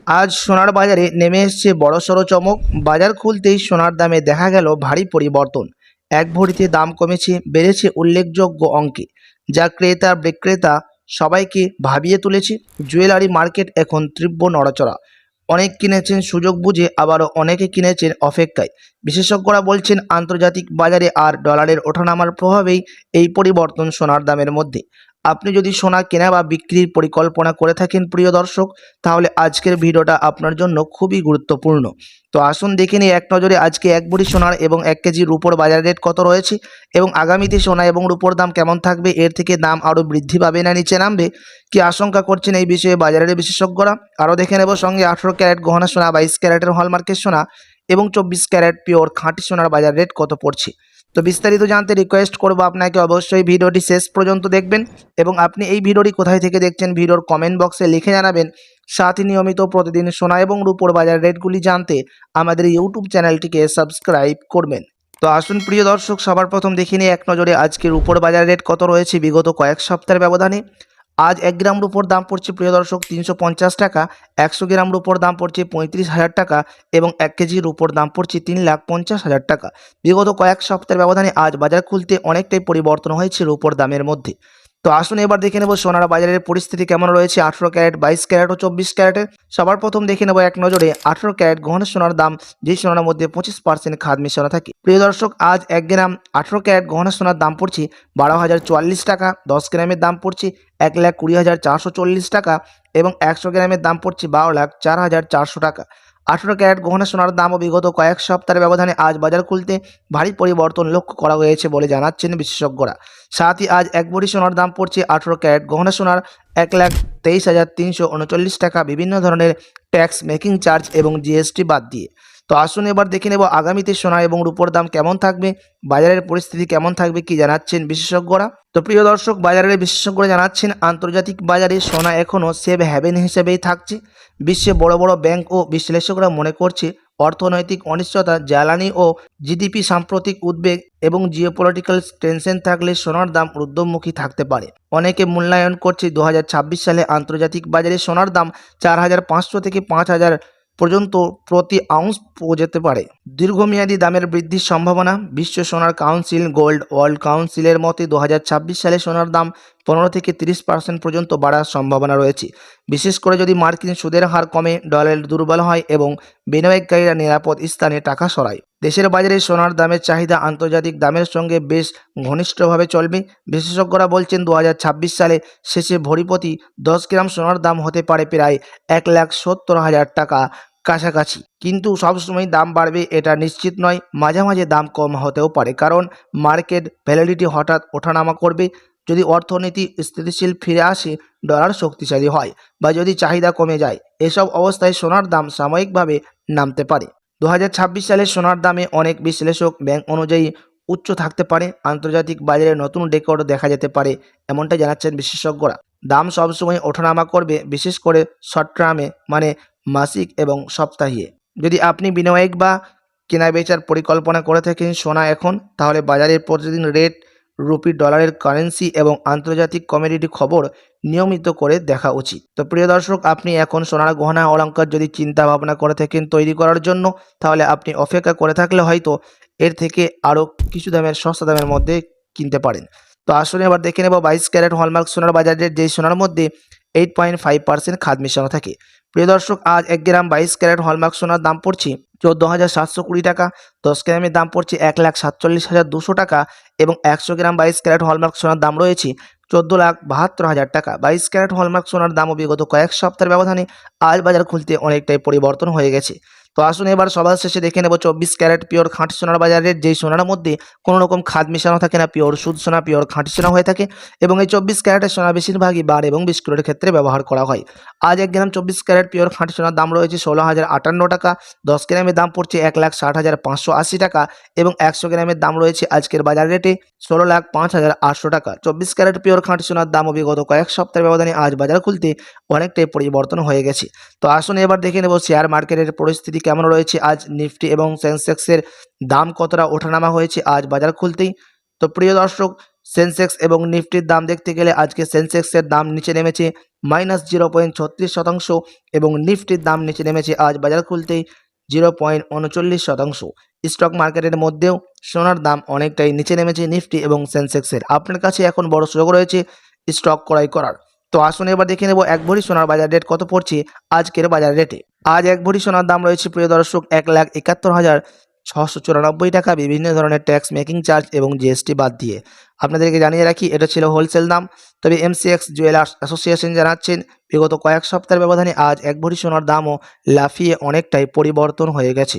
আজ সোনার বাজারে নেমে এসেছে বড়সড় চমক। বাজার খুলতেই সোনার দামে দেখা গেল ভারী পরিবর্তন। এক ভরিতে দাম কমেছে, বেড়েছে উল্লেখযোগ্য অঙ্কে, যা ক্রেতা বিক্রেতা সবাইকে ভাবিয়ে তুলেছে। জুয়েলারি মার্কেট এখন তীব্র নড়াচড়া। অনেক কিনেছেন সুযোগ বুঝে, আবারও অনেকে কিনেছেন অপেক্ষায়। বিশেষজ্ঞরা বলছেন আন্তর্জাতিক বাজারে আর ডলারের ওঠানামার প্রভাবেই এই পরিবর্তন সোনার দামের মধ্যে। আপনি যদি সোনা কেনা বা বিক্রির পরিকল্পনা করে থাকেন প্রিয় দর্শক, তাহলে আজকের ভিডিওটা আপনার জন্য খুবই গুরুত্বপূর্ণ। তো আসুন দেখে নিই এক নজরে আজকে এক ভরি সোনার এবং 1 কেজি রূপোর বাজার রেট কত রয়েছে এবং আগামীতে সোনা এবং রূপোর দাম কেমন থাকবে, এর থেকে দাম আরও বৃদ্ধি পাবে না নিচে নামবে, কি আশঙ্কা করছেন এই বিষয়ে বাজারের বিশেষজ্ঞরা। আরও দেখে নেব সঙ্গে 18 ক্যারেট গহনা সোনা, 22 ক্যারেটের হলমার্কের সোনা এবং 24 ক্যারেট পিওর খাঁটি সোনার বাজার রেট কত পড়ছে। তো বিস্তারিত জানতে রিকোয়েস্ট করব আপনাকে অবশ্যই ভিডিওটি শেষ পর্যন্ত দেখবেন এবং আপনি এই ভিডিওটি কোথায় থেকে দেখছেন ভিডিওর কমেন্ট বক্সে লিখে জানাবেন। সাথে নিয়মিত প্রতিদিন সোনা এবং রূপোর বাজার রেটগুলি জানতে আমাদের ইউটিউব চ্যানেলটিকে সাবস্ক্রাইব করবেন। তো আসুন প্রিয় দর্শক, সবার প্রথম দেখে নিই এক নজরে আজকে রূপোর বাজার রেট কত রয়েছে বিগত কয়েক সপ্তাহের ব্যবধানে। আজ 1 গ্রাম রূপোর দাম পড়ছে প্রিয় দর্শক 350 টাকা, 100 গ্রাম রূপোর দাম পড়ছে 35,000 টাকা এবং 1 কেজি রূপোর দাম পড়ছে 3,50,000 টাকা। বিগত কয়েক সপ্তাহের ব্যবধানে আজ বাজার খুলতে অনেকটাই পরিবর্তন হয়েছে রূপোর দামের মধ্যে। তো আসুন এবার দেখে নেব সোনার বাজারের পরিস্থিতি কেমন রয়েছে 18 ক্যারেট, 22 ক্যারেট ও 24 ক্যারেটের। সবার প্রথম দেখে নেব এক নজরে 18 ক্যারেট গহনা সোনার দাম, যেই সোনার মধ্যে 25% খাদ মেশানো থাকে। প্রিয় দর্শক, আজ 1 গ্রাম 18 ক্যারেট গহনা সোনার দাম পড়ছে 12,044 টাকা, 10 গ্রামের দাম পড়ছে 1,20,440 টাকা এবং 100 গ্রামের দাম পড়ছে 12,04,400 টাকা। 18 ক্যারেট গহনা সোনার দামও বিগত কয়েক সপ্তাহের ব্যবধানে আজ বাজার খুলতে ভারী পরিবর্তন লক্ষ্য করা হয়েছে বলে জানাচ্ছেন বিশেষজ্ঞরা। সাথই আজ এক ভরি সোনার দাম পড়ছে 18 ক্যারেট গহনা সোনার 1,23,339 টাকা, বিভিন্ন ধরনের ট্যাক্স, মেকিং চার্জ এবং জিএসটি বাদ দিয়ে। তো আসুন এবার দেখে নেব আগামীতে সোনা এবং রূপোর দাম কেমন থাকবে, বাজারের পরিস্থিতি কেমন থাকবে, কি জানাচ্ছেন বিশেষজ্ঞরা। তো প্রিয় দর্শক, বাজারের বিশেষজ্ঞরা জানাচ্ছেন আন্তর্জাতিক বাজারে সোনা এখনও সেফ হ্যাভেন হিসেবেই থাকছে। বিশ্বে বড় বড় ব্যাংক ও বিশ্লেষকরা মনে করছে অর্থনৈতিক অনিশ্চয়তা, জ্বালানি ও জিডিপি, সাম্প্রতিক উদ্বেগ এবং জিওপলিটিক্যাল টেনশন থাকলে সোনার দাম ঊর্ধ্বমুখী থাকতে পারে। অনেকে মূল্যায়ন করছে 2026 সালে আন্তর্জাতিক বাজারে সোনার দাম 4,500 থেকে 5,000 পর্যন্ত প্রতি আউন্স পৌঁছাতে পারে। দীর্ঘমেয়াদী দামের বৃদ্ধির সম্ভাবনা। বিশ্ব সোনার কাউন্সিল, গোল্ড ওয়ার্ল্ড কাউন্সিলের মতে 2026 সালে সোনার দাম 15 থেকে 30% পর্যন্ত বাড়ার সম্ভাবনা রয়েছে, বিশেষ করে যদি মার্কিন সুদের হার কমে, ডলার দুর্বল হয় এবং বিনিয়োগকারীরা নিরাপদ স্থানে টাকা সরায়। দেশের বাজারে সোনার দামের চাহিদা আন্তর্জাতিক দামের সঙ্গে বেশ ঘনিষ্ঠভাবে চলবে। বিশেষজ্ঞরা বলছেন 2026 সালে শেষে ভরিপ্রতি 10 গ্রাম সোনার দাম হতে পারে প্রায় 1,70,000 টাকা কাছাকাছি, কিন্তু সবসময় দাম বাড়বে এটা নিশ্চিত নয়। মাঝে মাঝে দাম কম হতেও পারে, কারণ মার্কেট ভ্যালিডিটি হঠাৎ ওঠানামা করবে। যদি অর্থনীতি স্থিতিশীল ফিরে আসে, ডলার শক্তিশালী হয় বা যদি চাহিদা কমে যায়, এসব অবস্থায় সোনার দাম সাময়িকভাবে নামতে পারে। 2026 সালে সোনার দামে অনেক বিশ্লেষক ব্যাংক অনুযায়ী উচ্চ থাকতে পারে। আন্তর্জাতিক বাজারে নতুন রেকর্ড দেখা যেতে পারে, এমনটাই জানাচ্ছেন বিশেষজ্ঞরা। দাম সবসময় ওঠানামা করবে, বিশেষ করে শর্ট টার্মে, মানে মাসিক এবং সপ্তাহে। যদি আপনি বিনিয়োগ বা কেনাবেচার পরিকল্পনা করে থাকেন সোনা এখন, তাহলে বাজারের প্রতিদিন রেট, রুপি, ডলারের কারেন্সি এবং আন্তর্জাতিক কমোডিটি খবর নিয়মিত করে দেখা উচিত। তো প্রিয় দর্শক, আপনি এখন সোনার গহনা অলংকার যদি চিন্তা ভাবনা করে থাকেন তৈরি করার জন্য, তাহলে আপনি অপেক্ষা করে থাকলে হয়তো এর থেকে আরও কিছু দামের সস্তা দামের মধ্যে কিনতে পারেন। তো আসুন এবার দেখে নেব 22 ক্যারেট হলমার্ক সোনার বাজার রেট, যেই সোনার মধ্যে 8.5% খাদ মেশানো থাকে। প্রিয় দর্শক, আজ 1 গ্রাম 22 ক্যারেট হলমার্ক সোনার দাম পড়ছে 14,720 টাকা, 10 গ্রামের দাম পড়ছে 1,47,200 টাকা এবং 100 গ্রাম 22 ক্যারেট হলমার্ক সোনার দাম রয়েছে 14,72,000 টাকা। 22 ক্যারেট হলমার্ক সোনার দামও বিগত কয়েক সপ্তাহের ব্যবধানে আজ বাজার খুলতে অনেকটাই পরিবর্তন হয়ে গেছে। তো আসুন এবার সবার শেষে দেখে নেব 24 ক্যারেট পিওর খাঁটি সোনার বাজার রেট, যেই সোনার মধ্যে কোনো রকম খাদ মেশানো থাকে না, পিওর সুদ সোনা, পিওর খাঁটি সোনা হয়ে থাকে এবং এই 24 ক্যারেটের সোনা বেশিরভাগই বার এবং বিস্কুটের ক্ষেত্রে ব্যবহার করা হয়। আজ 1 গ্রাম 24 ক্যারেট পিওর খাঁটি সোনার দাম রয়েছে 16,058 টাকা, 10 গ্রামের দাম পড়ছে 1,60,580 টাকা এবং 100 গ্রামের দাম রয়েছে আজকের বাজার রেটে 16,05,800 টাকা। 24 ক্যারেট পিওর খাঁটি সোনার দামও বিগত কয়েক সপ্তাহের ব্যবধানে আজ বাজার খুলতে অনেকটাই পরিবর্তন হয়ে গেছে। তো আসুন এবার দেখে নেব শেয়ার মার্কেটের পরিস্থিতি কেমন রয়েছে। আজ নিফটি এবং সেন্সেক্সের দাম কতটা ওঠানামা হয়েছে আজ বাজার খুলতেই। তো প্রিয় দর্শক, সেন্সেক্স এবং নিফটির দাম দেখতে গেলে আজকে সেন্সেক্সের দাম নিচে নেমেছে -0.36% এবং নিফটির দাম নিচে নেমেছে আজ বাজার খুলতেই 0.39%। স্টক মার্কেটের মধ্যেও সোনার দাম অনেকটাই নিচে নেমেছে নিফটি এবং সেন্সেক্সের। আপনার কাছে এখন বড় সুযোগ রয়েছে স্টক ক্রয় করার। তো আসুন এবার দেখে নেব এক ভরি সোনার বাজার রেট কত পড়ছে আজকের বাজার রেটে। আজ এক ভরি সোনার দাম রয়েছে প্রিয় দর্শক 1,71,694 টাকা, বিভিন্ন ধরনের ট্যাক্স মেকিং চার্জ এবং জিএসটি বাদ দিয়ে। আপনাদেরকে জানিয়ে রাখি এটা ছিল হোলসেল দাম। তবে এমসিএক্স জুয়েলার্স অ্যাসোসিয়েশন জানাচ্ছেন বিগত কয়েক সপ্তাহের ব্যবধানে আজ এক ভরি সোনার দামও লাফিয়ে অনেকটাই পরিবর্তন হয়ে গেছে।